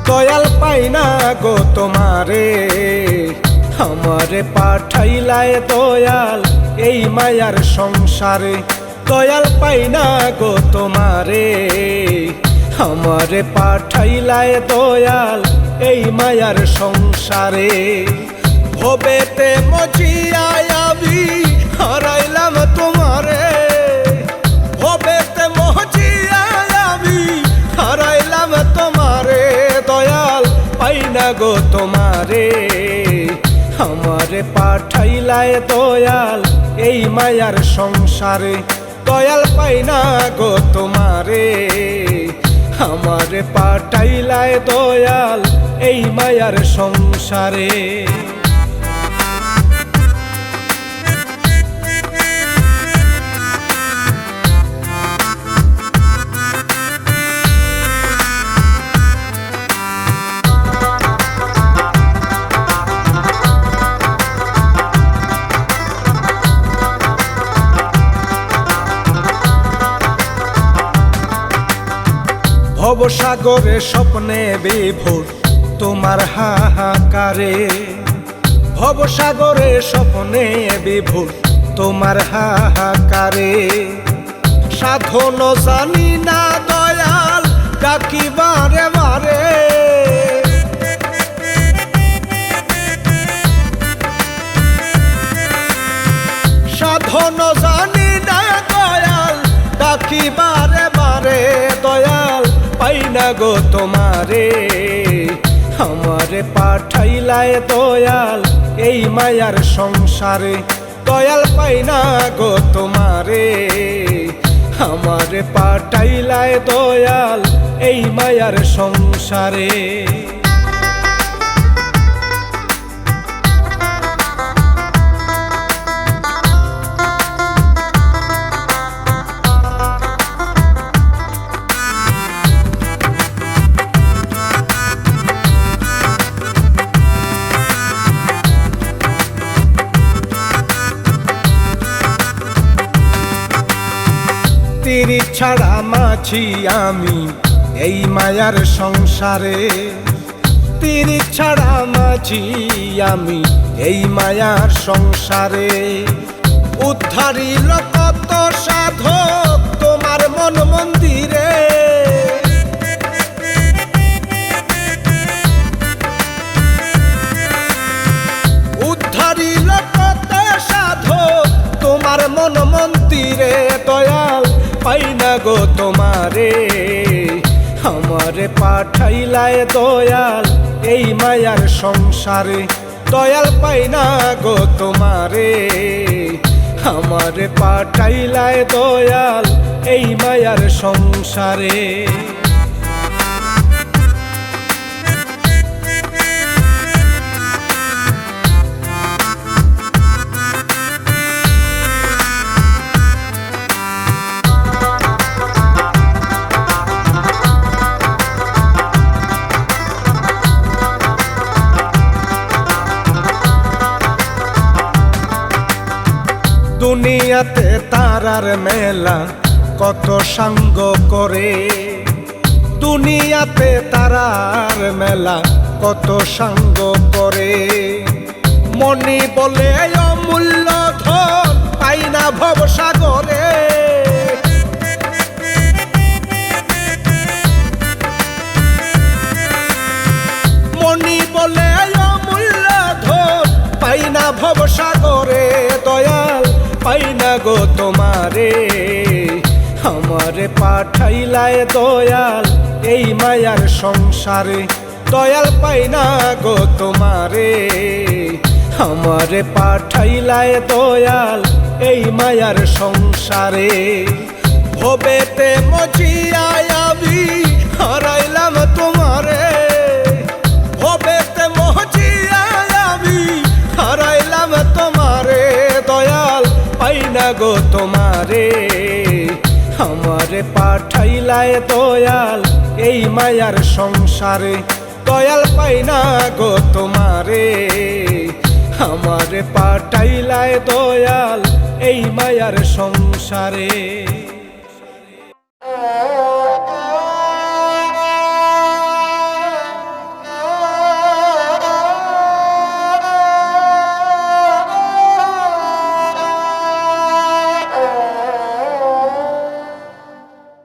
দয়াল পাই না গো তোমারে, আমারে পাঠাইলায় দয়াল এই মায়ার সংসারে। দয়াল পাই না গো তোমারে, আমারে পাঠাইলায় দয়াল এই মায়ার সংসারে। ভবেতে মজিয়ায় আমি হারাইলাম তোমারে, ভবেতে মজিয়ায় আমি হারাইলাম তোমারে। দয়াল পাই না গো তোমারে, আমারে পাঠাইলায় দয়াল এই মায়ার সংসারে। দয়াল পাই না গো তোমারে, আমারে পাঠাইলায় দয়াল এই মায়ার সংসারে। ভবসাগরে স্বপ্নে বিভোর তোমার হাহাকারে, ভবসাগরে স্বপ্নে বিভোর তোমার হাহাকারে। সাধন জানি না দয়াল ডাকি বারে বারে, সাধন জানি না দয়াল ডাকি বারে বারে। দয়াল পাই না গো তোমারে, আমারে পাঠাইলায় দয়াল এই মায়ার সংসারে। দয়াল পাই না গো তোমারে, আমারে পাঠাইলায় দয়াল এই মায়ার সংসারে। তিরি ছাড়া মাছি আমি এই মায়ার সংসারে, তিরি ছাড়া মাছি আমি এই মায়ার সংসারে। উদ্ধারিল কত সাধক তোমার মন মন্দিরে, উদ্ধারিল কত সাধক তোমার মন মন্দিরে। দয়াল পাই না গো তোমারে, আমারে পাঠাইলায় দয়াল এই মায়ার সংসারে। দয়াল পাই না গো তোমারে, আমারে পাঠাইলায় দয়াল এই মায়ার সংসারে। দুনিয়াতে তারার মেলা কত সাঙ্গ করে, দুনিয়াতে তারার মেলা কত সাঙ্গ করে। মনি বলে অমূল্য ধন পাই না ভবসাগরে, মনি বলে অমূল্য ধন পাই না ভবসাগরে। দয়াল পাই না গো তোমারে, আমারে পাঠাইলায় দয়াল এই মায়ার সংসারে। দয়াল পাই না গো তোমারে, আমারে পাঠাইলায় দয়াল এই মায়ার সংসারে। ভবেতে মজিয়ায় আমি হারাইলাম তোমারে, ভবেতে মজিয়ায় আমি হারাইলাম তোমারে। দয়াল পাই না গো তোমারে, আমারে পাঠাইলায় দয়াল এই মায়ার সংসারে। দয়াল পাই না গো তোমারে, আমারে পাঠাইলায় দয়াল এই মায়ার সংসারে।